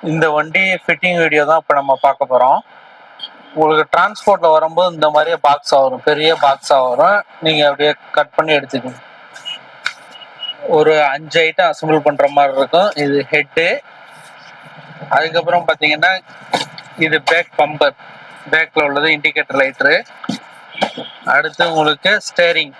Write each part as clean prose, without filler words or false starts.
இந்த வண்டி fitting video தான் இப்போ நம்ம பார்க்க போகிறோம். உங்களுக்கு டிரான்ஸ்போர்ட்டில் வரும்போது இந்த மாதிரியே பாக்ஸாக வரும், பெரிய பாக்ஸாக வரும். நீங்கள் அப்படியே கட் பண்ணி எடுத்துக்கணும். ஒரு 5 ஐட்டம் அசம்பிள் பண்ணுற மாதிரி இருக்கும். இது ஹெட்டு, அதுக்கப்புறம் பார்த்தீங்கன்னா இது பேக் பம்பர், பேக்கில் உள்ளது இண்டிகேட்டர் லைட்ரு. அடுத்து உங்களுக்கு ஸ்டேரிங்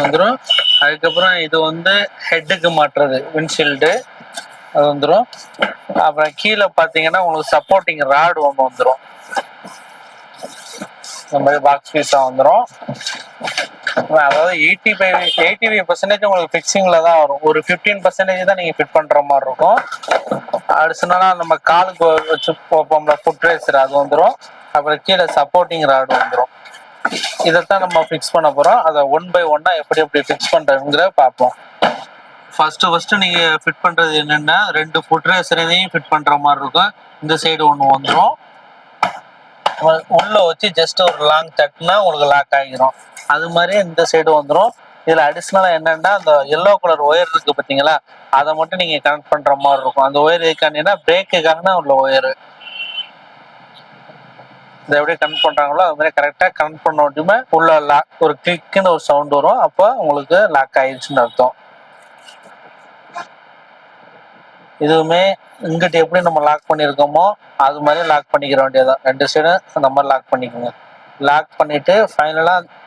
வந்துடும். அதுக்கப்புறம் இது வந்து ஹெட்டுக்கு மாட்டுறது விண்ட்ஷீல்டு, அது வந்துடும். அப்புறம் கீழே பார்த்தீங்கன்னா உங்களுக்கு சப்போர்ட்டிங் ராடு ஒன்று வந்துடும். இந்த மாதிரி பாக்ஸ் பீஸாக வந்துடும். அதாவது 85% உங்களுக்கு ஃபிக்ஸிங்கில் தான் வரும். ஒரு 15% தான் நீங்கள் ஃபிட் பண்ணுற மாதிரி இருக்கும். அடிஷனலாக நம்ம காலுக்கு வச்சு போப்போம்ல ஃபுட் ரேசர், அது வந்துடும். அப்புறம் கீழே சப்போர்ட்டிங் ராடு வந்துடும். இதைத்தான் நம்ம ஃபிக்ஸ் பண்ண போகிறோம். அதை 1 by 1 எப்படி ஃபிக்ஸ் பண்ணுறதுங்கிற பார்ப்போம். ஃபர்ஸ்ட் நீங்கள் ஃபிட் பண்ணுறது என்னென்னா, 2 ஃபுட் ரேசரையும் ஃபிட் பண்ணுற மாதிரி இருக்கும். இந்த சைடு ஒன்று வந்துடும். உள்ளே வச்சு ஜஸ்ட் ஒரு லாங் தட்டுனா உங்களுக்கு லாக் ஆகிரும். அது மாதிரி இந்த சைடு வந்துடும். இதில் அடிஷ்னலாக என்னென்னா, அந்த எல்லோ கலர் ஒயர் இருக்குது பார்த்தீங்களா, அதை மட்டும் நீங்கள் கனெக்ட் பண்ணுற மாதிரி இருக்கும். அந்த ஒயர் எதுக்காண்டினா பிரேக்குக்காக உள்ள ஒயரு. இதை எப்படி கனெக்ட் பண்ணுறாங்களோ அது மாதிரி கரெக்டாக கனெக்ட் பண்ண மட்டுமே உள்ள லாக் ஒரு கிளிக்குன்னு ஒரு சவுண்ட் வரும். அப்போ உங்களுக்கு லாக் ஆயிடுச்சுன்னு அர்த்தம். இதுவுமே இங்கிட்ட எப்படி நம்ம லாக் பண்ணியிருக்கோமோ அது மாதிரி லாக் பண்ணிக்கிற வேண்டியதான். 2 சைடும் அந்த மாதிரி லாக் பண்ணிக்கோங்க. லாக் பண்ணிட்டு ஃபைனலாக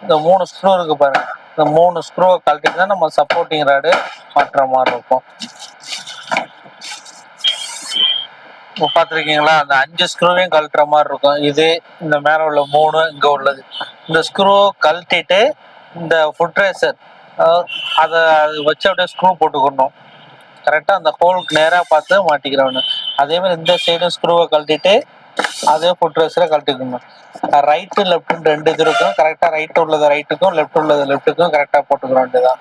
இந்த 3 ஸ்க்ரூ இருக்கு பாருங்க, இந்த 3 ஸ்க்ரூவை கழட்டிட்டு தான் நம்ம சப்போர்ட்டிங் ராடு மாட்டுற மாதிரி இருக்கும். இப்போ பார்த்துருக்கீங்களா, அந்த 5 ஸ்க்ரூவையும் கழட்டுற மாதிரி இருக்கும். இது இந்த மேலே உள்ள 3 இங்கே உள்ளது. இந்த ஸ்க்ரூ கழட்டிட்டு இந்த ஃபுட் ரேசர் அதை வச்சு அப்படியே ஸ்க்ரூ போட்டுக்கணும். கரெக்டாக அந்த ஹோலுக்கு நேராக பார்த்து மாட்டிக்கிறவனு. அதே மாதிரி இந்த சைடும் ஸ்க்ரூவை கழட்டிட்டு அதே ஃபுட் ரேசரை கழட்டிக்கணும். ரைட்டு லெஃப்ட்னு 2 இது இருக்கும். கரெக்டாக ரைட்டு உள்ளது ரைட்டுக்கும் லெஃப்ட் உள்ளது லெஃப்ட்டுக்கும் கரெக்டாக போட்டுக்கிற வேண்டியதான்.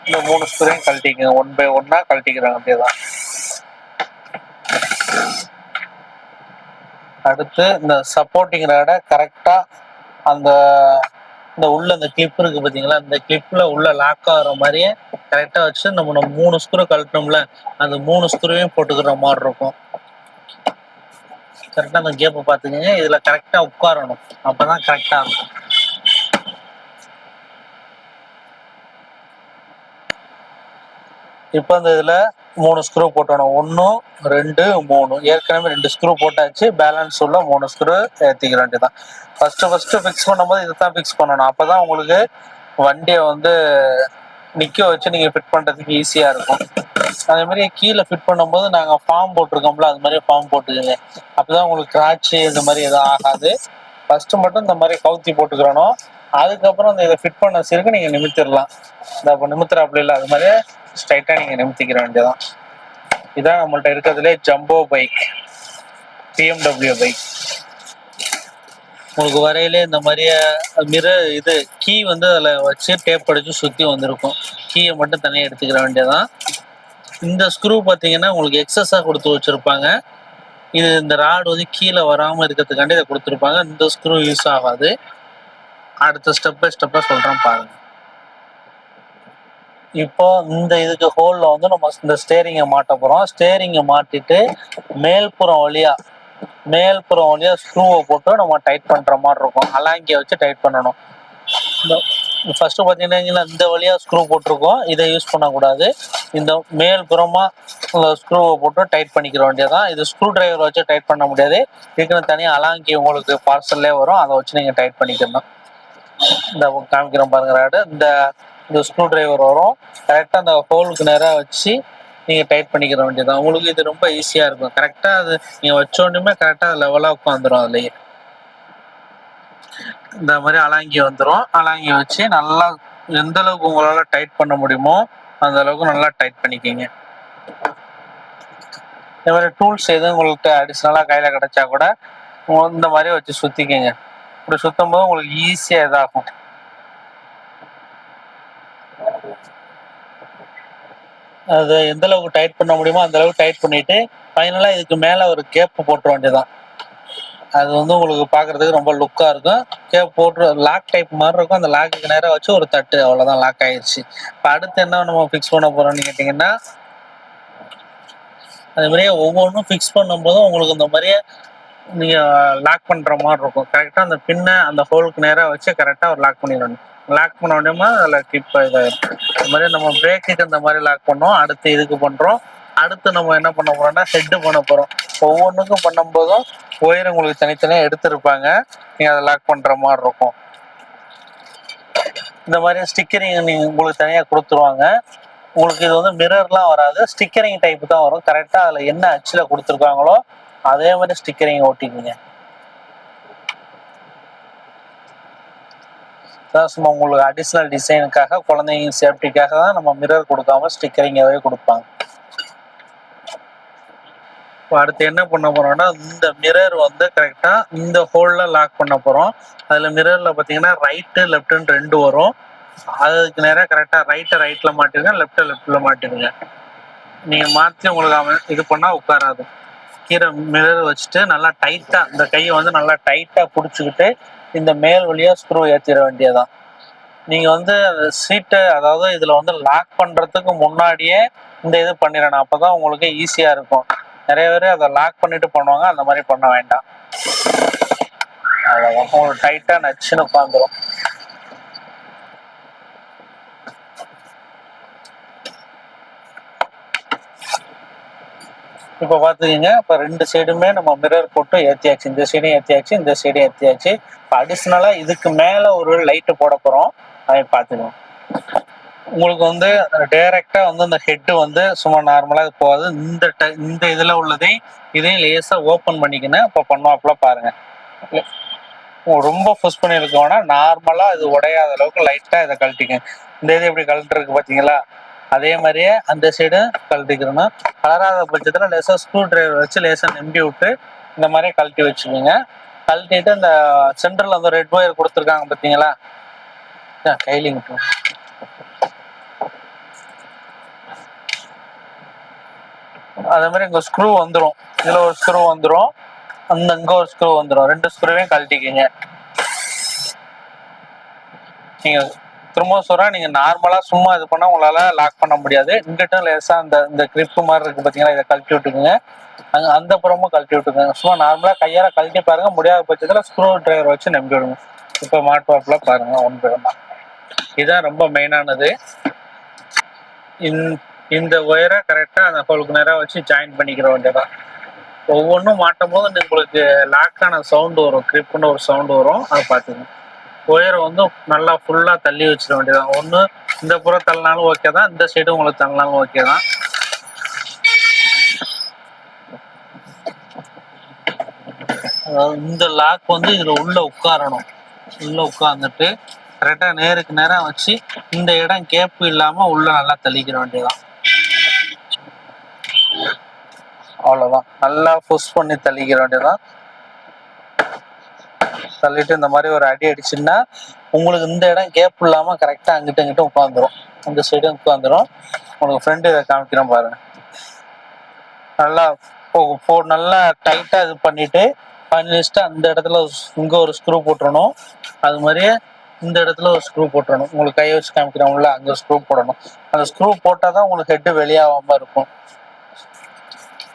இந்த 3 ஸ்க்ரூவையும் கழட்டிக்கங்க. 1 by 1 கழட்டிக்கிற வேண்டியதான். அடுத்து இந்த சப்போர்ட்டிங் ராடை கரெக்டாக அந்த உள்ள அந்த கிளிப் இருக்கு பார்த்தீங்களா, அந்த கிளிப்ல உள்ள லாக் ஆகிற மாதிரியே கரெக்டாக வச்சு நம்ம 3 ஸ்க்ரூ கழட்டணும்ல, அந்த 3 ஸ்க்ரூவையும் போட்டுக்கிற மாதிரி இருக்கும். கரெக்டாக அந்த கேப்பை பார்த்துக்கங்க. இதில் கரெக்டாக உட்காரணும், அப்போ தான் கரெக்டாக இருக்கும். இப்போ இந்த இதில் 3 ஸ்க்ரூ போட்டணும். 1 2 3 ஏற்கனவே 2 ஸ்க்ரூ போட்டாச்சு. பேலன்ஸ் உள்ள 3 ஸ்க்ரூ ஏற்றிக்க வேண்டியதான். ஃபர்ஸ்ட் ஃபிக்ஸ் பண்ணும்போது இதை தான் ஃபிக்ஸ் பண்ணணும். அப்போ தான் உங்களுக்கு வண்டியை வந்து நிற்க வச்சு நீங்கள் ஃபிட் பண்ணுறதுக்கு ஈஸியாக இருக்கும். அதே மாதிரி கீழே ஃபிட் பண்ணும்போது நாங்கள் ஃபார்ம் போட்டிருக்கோம்ல, அது மாதிரி ஃபார்ம் போட்டுக்கோங்க. அப்போ தான் உங்களுக்கு கிராட்சு இந்த மாதிரி எதுவும் ஆகாது. ஃபர்ஸ்ட்டு மட்டும் இந்த மாதிரி கவுத்தி போட்டுக்கிறணும். அதுக்கப்புறம் இந்த இதை ஃபிட் பண்ண சருக்கு நீங்கள் நிமித்திடலாம். இந்த அப்போ நிமித்துறாப்புல இல்லை, அது மாதிரி ஸ்ட்ரைட்டாக நீங்கள் நிமித்திக்கிற வேண்டியதான். இதான் நம்மள்ட்ட இருக்கிறதுலே ஜம்போ பைக், BMW பைக். உங்களுக்கு வரையிலே இந்த மாதிரியே இது கீ வந்து அதில் வச்சு டேப் அடிச்சு சுற்றி வந்திருக்கும். கீயை மட்டும் தனியாக எடுத்துக்கிற வேண்டியதான். இந்த ஸ்க்ரூ பார்த்தீங்கன்னா உங்களுக்கு எக்ஸஸாக கொடுத்து வச்சுருப்பாங்க. இது இந்த ராடு வந்து கீழே வராமல் இருக்கிறதுக்காண்டி இதை கொடுத்துருப்பாங்க. இந்த ஸ்க்ரூ யூஸ் ஆகாது. அடுத்த ஸ்டெப் பை ஸ்டெப்பாக சொல்கிறேன் பாருங்க. இப்போ இந்த இதுக்கு ஹோலில் வந்து நம்ம இந்த ஸ்டேரிங்கை மாட்ட போகிறோம். ஸ்டேரிங்கை மாட்டிட்டு மேல்புறம் வழியாக ஸ்க்ரூவை போட்டு நம்ம டைட் பண்ணுற மாதிரி இருக்கும். அலாங்கியை வச்சு டைட் பண்ணணும். ஃபர்ஸ்ட் பார்த்தீங்கன்னா இந்த வழியாக ஸ்க்ரூ போட்டிருக்கோம், இதை யூஸ் பண்ணக்கூடாது. இந்த மேல்புறமாக ஸ்க்ரூவை போட்டு டைட் பண்ணிக்கிற வேண்டியதான். இது ஸ்க்ரூ டிரைவர் வச்சு டைட் பண்ண முடியாது. இதுக்குன்னு தனியாக அலாங்கி உங்களுக்கு பார்சல்லே வரும், அதை வச்சு நீங்கள் டைட் பண்ணிக்கணும். இந்த காமிக்கிறோம் பாருங்க ராடு, இந்த ஸ்க்ரூ டிரைவர் வரும். கரெக்டாக அந்த ஹோலுக்கு நேராக வச்சு நீங்கள் டைட் பண்ணிக்கிற வேண்டியதான். உங்களுக்கு இது ரொம்ப ஈஸியாக இருக்கும். கரெக்டாக அது நீங்கள் வச்சோடனே கரெக்டாக லெவலாக உட்காந்துரும். அதுலேயே இந்த மாதிரி அலாங்கி வந்துடும். அலாங்கி வச்சு நல்லா எந்த அளவுக்கு உங்களால் டைட் பண்ண முடியுமோ அந்த அளவுக்கு நல்லா டைட் பண்ணிக்கிங்க. இந்த மாதிரி டூல்ஸ் எதுவும் உங்கள்கிட்ட அடிஷ்னலாக கையில் கிடச்சா கூட இந்த மாதிரி வச்சு சுற்றிக்கிங்க. இப்படி சுற்றும் போது உங்களுக்கு ஈஸியாக இதாகும். அது எந்த அளவுக்கு டைட் பண்ண முடியுமோ அந்த அளவுக்கு டைட் பண்ணிட்டு ஃபைனலாக இதுக்கு மேலே ஒரு கேப்பு போட்டுற வேண்டியதான். அது வந்து உங்களுக்கு பாக்குறதுக்கு ரொம்ப லுக்கா இருக்கும். போட்டு லாக் டைப் மாதிரி இருக்கும். அந்த லாக்குக்கு நேரா வச்சு ஒரு தட்டு, அவ்வளவுதான், லாக் ஆயிடுச்சு. இப்ப அடுத்து என்ன நம்ம ஃபிக்ஸ் பண்ண போறோம்னு கேட்டீங்கன்னா, அது மாதிரியே ஒவ்வொன்றும் ஃபிக்ஸ் பண்ணும்போது உங்களுக்கு இந்த மாதிரியே நீங்க லாக் பண்ற மாதிரி இருக்கும். கரெக்டா அந்த பின்ன அந்த ஹோலுக்கு நேரா வச்சு கரெக்டா ஒரு லாக் பண்ணிடணும். லாக் பண்ண உடனே அதில் கிளிப் இதாயிடும். இந்த மாதிரி நம்ம பிரேக்குக்கு இந்த மாதிரி லாக் பண்ணோம். அடுத்து இதுக்கு பண்றோம். அடுத்து நம்ம என்ன பண்ண போறோம்னா ஹெட்டு பண்ண போறோம். ஒவ்வொன்றுக்கும் பண்ணும்போதும் ஒயர் உங்களுக்கு தனித்தனியா எடுத்திருப்பாங்க. நீங்க அதை லாக் பண்ற மாதிரி இருக்கும். இந்த மாதிரி ஸ்டிக்கரிங் நீங்க உங்களுக்கு தனியா கொடுத்துருவாங்க. உங்களுக்கு இது வந்து மிரர்லாம் வராது, ஸ்டிக்கரிங் டைப் தான் வரும். கரெக்டா அதுல என்ன அச்சுல கொடுத்துருக்காங்களோ அதே மாதிரி ஸ்டிக்கரிங் ஒட்டிக்குங்க. சும்மா உங்களுக்கு அடிஷனல் டிசைனுக்காக, குழந்தைங்க சேஃப்டிக்காக தான் நம்ம மிரர் கொடுக்காம ஸ்டிக்கரிங்காவே கொடுப்பாங்க. இப்போ அடுத்து என்ன பண்ண போறோம்னா, இந்த மிரர் வந்து கரெக்டா இந்த ஹோல்ல லாக் பண்ண போறோம். அதுல மிரர்ல பாத்தீங்கன்னா ரைட்டு லெஃப்ட்னு 2 வரும். அதுக்கு நேரா கரெக்டா ரைட்ல மாட்டிருங்க, லெஃப்ட்ல மாட்டிருங்க. நீங்க மாத்தி உங்களுக்கு இது பண்ணா உட்காராது. கீழே மிரர் வச்சுட்டு நல்லா டைட்டா இந்த கையை வந்து நல்லா டைட்டா பிடிச்சிக்கிட்டு இந்த மேல் வழியா ஸ்க்ரூ ஏற்றிட வேண்டியதான். நீங்க வந்து சீட்டை, அதாவது இதுல வந்து லாக் பண்றதுக்கு முன்னாடியே இந்த இது பண்ணிடணும். அப்பதான் உங்களுக்கு ஈஸியா இருக்கும். நிறைய பேர் அதை லாக் பண்ணிட்டு பண்ணுவாங்க, அந்த மாதிரி பண்ண வேண்டாம். அவ்வளவுதான், உங்களுக்கு டைட்டா நச்சுன்னு உட்காந்துரும். இப்போ பார்த்துக்கிங்க, இப்போ 2 சைடுமே நம்ம மிரர் போட்டு ஏற்றியாச்சு. இந்த சைடும் ஏற்றியாச்சு, இந்த சைடும் ஏற்றியாச்சு. இப்போ அடிஷ்னலாக இதுக்கு மேலே ஒரு லைட்டு போட போகிறோம். அதை பார்த்துக்கோங்க. உங்களுக்கு வந்து டைரக்டா வந்து அந்த ஹெட் வந்து சும்மா நார்மலா போகாது. இந்த இதுல உள்ளதை இதையும் லேசா ஓப்பன் பண்ணிக்கின்னு இப்போ பண்ணுவாப்புல பாருங்க. ரொம்ப புஷ் பண்ணிருக்க வேணா, நார்மலா இது உடையாத அளவுக்கு லைட்டா இதை கழட்டிக்க. இந்த இது எப்படி கழட்டுருக்கு பார்த்தீங்களா, அதே மாதிரியே அந்த சைடு கழட்டிக்கிறணும். கலராத பட்சத்தில் லேசா ஸ்க்ரூ டிரைவர் வச்சு லேசா நம்பி விட்டு இந்த மாதிரி கழட்டி வச்சுக்கோங்க. கழட்டிட்டு இந்த சென்டர்ல அந்த ரெட் ஒயர் கொடுத்துருக்காங்க பார்த்தீங்களா, கையில விட்டுரும். அதே மாதிரி இங்க ஸ்க்ரூ வந்துடும். இதுல ஒரு ஸ்க்ரூ வந்துடும், இங்க ஒரு ஸ்க்ரூ வந்துடும். 2 ஸ்க்ரூவையும் கழட்டிக்கிங்க. நீங்க திரும்ப சொல்றேன், நீங்க நார்மலா சும்மா இது பண்ணா உங்களால லாக் பண்ண முடியாது. இங்கிட்டும் லேசா இந்த கிரிப் மாதிரி இருக்கு பாத்தீங்களா, இதை கழட்டி விட்டுக்குங்க. அந்த புறமும் கழட்டி விட்டுக்குங்க. சும்மா நார்மலா கையால கழட்டி பாருங்க. முடியாத பட்சத்துல ஸ்க்ரூ டிரைவர் வச்சு நம்பி விடுங்க. இப்ப மாட்டுவாப்புல பாருங்க, ஒன்று தான். இதுதான் ரொம்ப மெயினானது. இந்த ஒயரை கரெக்டா அந்த ஹோலுக்கு நேரா வச்சு ஜாயின் பண்ணிக்கிற வேண்டியதான். ஒவ்வொன்றும் மாட்டும் போது உங்களுக்கு லாக்கான சவுண்ட் வரும், கிரிப்புன்னு ஒரு சவுண்ட் வரும், அதை பார்த்துக்கணும். ஒயரை வந்து நல்லா ஃபுல்லா தள்ளி வச்சிட வேண்டியதான். ஒன்று இந்த புறம் தள்ளினாலும் ஓகே தான், இந்த சைடு உங்களுக்கு தள்ளினாலும் ஓகே தான். அதாவது இந்த லாக் வந்து இதுல உள்ள உட்காரணும். உள்ள உட்கார்ந்துட்டு கரெக்டா நேருக்கு நேரம் வச்சு இந்த இடம் கேப் இல்லாம உள்ள நல்லா தள்ளிக்கிற வேண்டியதான். அவ்வளவுதான், நல்லா புஷ் பண்ணி தள்ளிக்கிற வேண்டியதான். தள்ளிட்டு இந்த மாதிரி ஒரு அடி அடிச்சுன்னா உங்களுக்கு இந்த இடம் கேப் இல்லாம கரெக்டா அங்கிட்ட இங்கிட்ட உட்காந்துரும். இந்த சைடு உட்காந்துரும். உங்களுக்கு ஃப்ரெண்ட் இதை காமிக்கிறேன் பாருங்க. நல்லா நல்லா டைட்டா இது பண்ணிட்டு ஃபைனலிஸ்டா அந்த இடத்துல இங்க ஒரு ஸ்க்ரூ போட்டுறணும். அது மாதிரியே இந்த இடத்துல ஒரு ஸ்க்ரூ போட்டுறணும். உங்களுக்கு கையை வச்சு காமிக்கிறோம்ல, அங்க ஸ்க்ரூ போடணும். அந்த ஸ்க்ரூ போட்டாதான் உங்களுக்கு ஹெட் வெளியாகாம இருக்கும்.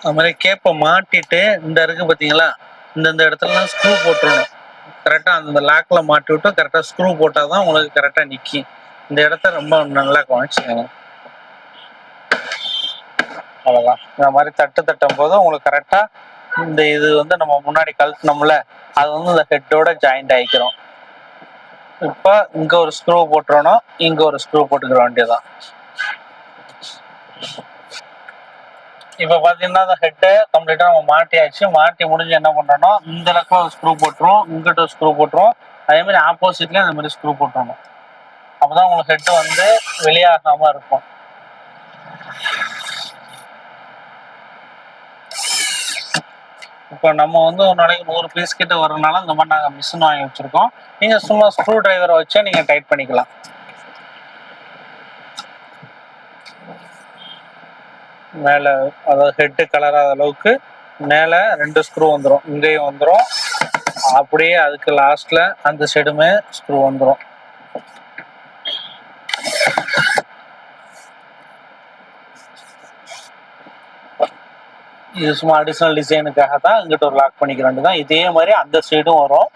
அது மாதிரி கேப்பை மாட்டிட்டு இந்த இருக்கு பார்த்தீங்களா, இந்த இடத்துல ஸ்க்ரூ போட்டுறணும். கரெக்டாக அந்த லாக்ல மாட்டி விட்டு கரெக்டாக ஸ்க்ரூ போட்டால் தான் உங்களுக்கு கரெக்டாக நிற்கி. இந்த இடத்த ரொம்ப நல்லா கவனிச்சுக்கோங்க. அவ்வளோதான். இந்த மாதிரி தட்டும் போது உங்களுக்கு கரெக்டாக இந்த இது வந்து நம்ம முன்னாடி கழட்டினோம்ல, அது வந்து இந்த ஹெட்டோட ஜாயிண்ட் ஆகிக்கிறோம். இப்போ இங்கே ஒரு ஸ்க்ரூ போட்டுறணும், இங்கே ஒரு ஸ்க்ரூ போட்டுக்கிற வேண்டியதான். இப்போ பார்த்தீங்கன்னா அந்த ஹெட்டை கம்ப்ளீட்டாக நம்ம மாட்டியாச்சு. மாட்டி முடிஞ்சு என்ன பண்ணுறோம்னா, இந்த இடத்துல ஒரு ஸ்க்ரூ போட்டுரும், இங்கிட்ட ஒரு ஸ்க்ரூ போட்டுரும். அதே மாதிரி ஆப்போசிட்லேயும் அந்த மாதிரி ஸ்க்ரூ போட்டுறணும். அப்போதான் உங்களுக்கு ஹெட் வந்து வெளியாகாம இருக்கும். இப்போ நம்ம வந்து ஒரு நாளைக்கு 100 பீஸ் கிட்ட வரனால இந்த மாதிரி நாங்கள் மிஷின் வாங்கி வச்சிருக்கோம். நீங்கள் சும்மா ஸ்க்ரூ டிரைவரை வச்சா நீங்கள் டைட் பண்ணிக்கலாம். மேலே அதாவது ஹெட்டு கலராத அளவுக்கு மேலே 2 ஸ்க்ரூ வந்துடும், இங்கேயும் வந்துடும், அப்படியே அதுக்கு லாஸ்ட்ல அந்த சைடுமே ஸ்க்ரூ வந்துடும். இது சும்மா அடிஷனல் டிசைனுக்காக தான் இங்கிட்ட ஒரு லாக் பண்ணிக்க வேண்டியதான். இதே மாதிரி அந்த சைடும் வரும்.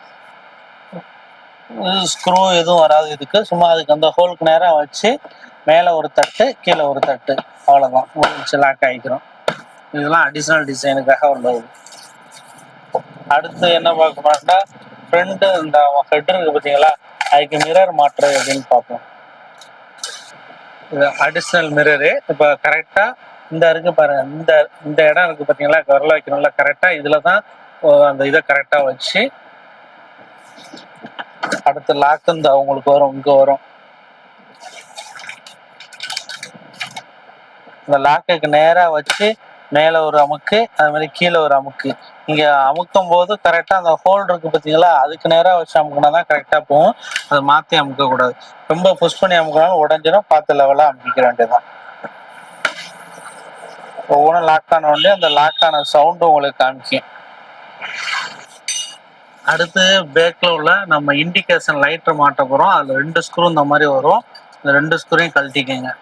ஸ்க்ரூ எதுவும் வராது இதுக்கு. சும்மா அதுக்கு அந்த ஹோலுக்கு நேரம் வச்சு மேலே ஒரு தட்டு கீழே ஒரு தட்டு, அவ்வளோதான், முடிச்சு லாக் ஆகிக்கிறோம். இதெல்லாம் அடிஷனல் டிசைனுக்காக உள்ளது. அடுத்து என்ன பார்க்க மாட்டா, ஃப்ரண்ட் இந்த ஹெட் இருக்கு பார்த்தீங்களா, அதுக்கு மிரர் மாற்றுறது அப்படின்னு பார்ப்போம். இது அடிஷனல் மிரரு. இப்போ கரெக்டாக இந்த இருக்கு பாருங்க, இந்த இந்த இடம் இருக்கு பார்த்தீங்களா, விரல வைக்கணும்ல, கரெக்டாக இதில் தான் அந்த இதை கரெக்டாக வச்சு அடுத்து லாக் இந்த அவங்களுக்கு வரும், இங்கே வரும். இந்த லாக்குக்கு நேராக வச்சு மேலே ஒரு அமுக்கு, அது மாதிரி கீழே ஒரு அமுக்கு. இங்கே அமுக்கும் போது கரெக்டாக அந்த ஹோல் இருக்கு பார்த்தீங்களா, அதுக்கு நேராக வச்சு அமுக்குனா தான் கரெக்டாக போகும். அதை மாற்றி அமுக்கக்கூடாது. ரொம்ப புஷ் பண்ணி அமுக்கினாலும் உடஞ்சிடும். பார்த்து லெவலாக அமுக்கிக்க வேண்டியதான். ஒவ்வொன்றும் லாக் ஆன உடனே அந்த லாக் ஆன சவுண்டு உங்களுக்கு காமிக்கும். அடுத்து பேக்கில் உள்ள நம்ம இண்டிகேஷன் லைட்டர் மாட்ட போகிறோம். அதில் 2 ஸ்க்ரூ இந்த மாதிரி வரும். இந்த 2 ஸ்க்ரூவையும் கழட்டிக்கங்க.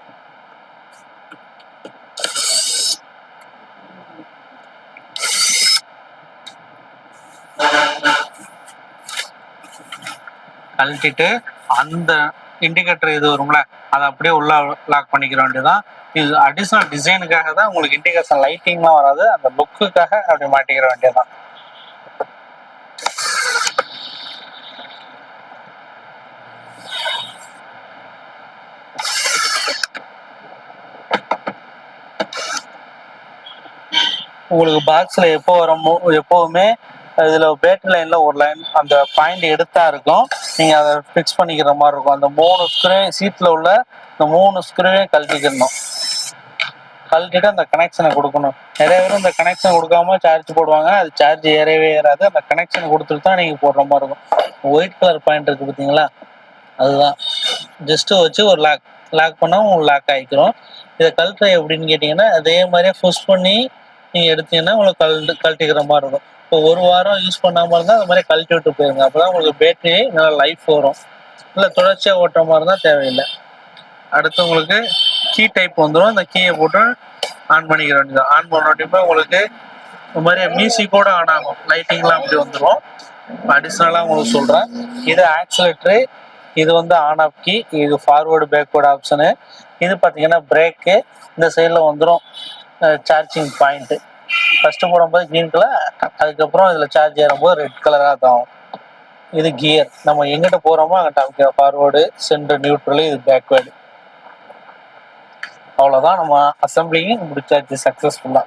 கழட்டிட்டு அந்த இண்டிகேட்டர் இது வரும்ல, அதை அப்படியே உள்ள லாக் பண்ணிக்கிற வேண்டியதான். இது அடிஷனல் டிசைனுக்காக தான், உங்களுக்கு இண்டிகேஷன் லைட்டிங்லாம் வராது, அந்த லுக்குக்காக அப்படி மாட்டிக்கிற வேண்டியதான். உங்களுக்கு பாக்ஸ்ல எப்போ வரமோ எப்போவுமே இதுல பேட்டரி லைன்ல ஒரு லைன் அந்த பாயிண்ட் எடுத்தா இருக்கும். நீங்க அதை ஃபிக்ஸ் பண்ணிக்கிற மாதிரி இருக்கும். அந்த 3 ஸ்க்ரூ சீட்ல உள்ள இந்த 3 ஸ்க்ரூவையும் கழட்டிக்கணும். கழட்டிட்டு அந்த கனெக்ஷனை கொடுக்கணும். நிறைய பேர் இந்த கனெக்ஷன் கொடுக்காம சார்ஜ் போடுவாங்க. அது சார்ஜ் ஏறவே ஏறாது. அந்த கனெக்ஷன் கொடுத்துட்டு தான் நீங்க போடுற மாதிரி இருக்கும். ஒயிட் கலர் பாயிண்ட் இருக்கு பார்த்தீங்களா, அதுதான். ஜஸ்ட் வச்சு ஒரு லாக் பண்ணா உங்களுக்கு லாக் ஆகிக்கிறோம். இதை கழட்டுற எப்படின்னு கேட்டீங்கன்னா, அதே மாதிரியே புஷ் பண்ணி நீங்க எடுத்தீங்கன்னா உங்களுக்கு கழட்டிக்கிற மாதிரி இருக்கும். இப்போ 1 வாரம் யூஸ் பண்ணாம இருந்தால் அது மாதிரி கழட்டி விட்டு போயிருங்க. அப்பதான் உங்களுக்கு பேட்டரி நல்லா லைஃப் வரும். இல்லை தொடர்ச்சியாக ஓட்டுற மாதிரி இருந்தால் தேவையில்லை. அடுத்து உங்களுக்கு கீ டைப் வந்துடும். இந்த கீயை போட்டு ஆன் பண்ணிக்கிற வேண்டியது. ஆன் பண்ணோட்டியுமே உங்களுக்கு இந்த மாதிரி மியூசிக்கோட ஆன் ஆகும். லைட்டிங்லாம் அப்படி வந்துடும். அடிஷ்னலாக உங்களுக்கு சொல்கிறேன். இது ஆக்சிலேட்டரு. இது வந்து ஆன் ஆஃப் கீ. இது ஃபார்வேர்டு பேக்வேர்டு ஆப்ஷனு. இது பார்த்தீங்கன்னா பிரேக்கு. இந்த சைடில் வந்துடும் சார்ஜிங் பாயிண்ட்டு. ஃபஸ்ட்டு போடும்போது க்ரீன் கலர், அதுக்கப்புறம் இதில் சார்ஜ் ஏறும்போது ரெட் கலராக தான். இது கியர். நம்ம எங்கிட்ட போகிறோமோ அங்கிட்ட ஃபார்வேர்டு, சென்டர், நியூட்ரலு, இது பேக்வேர்டு. அவ்வளோதான். நம்ம அசம்பிளிங் முடிச்சாச்சு சக்ஸஸ்ஃபுல்லாக.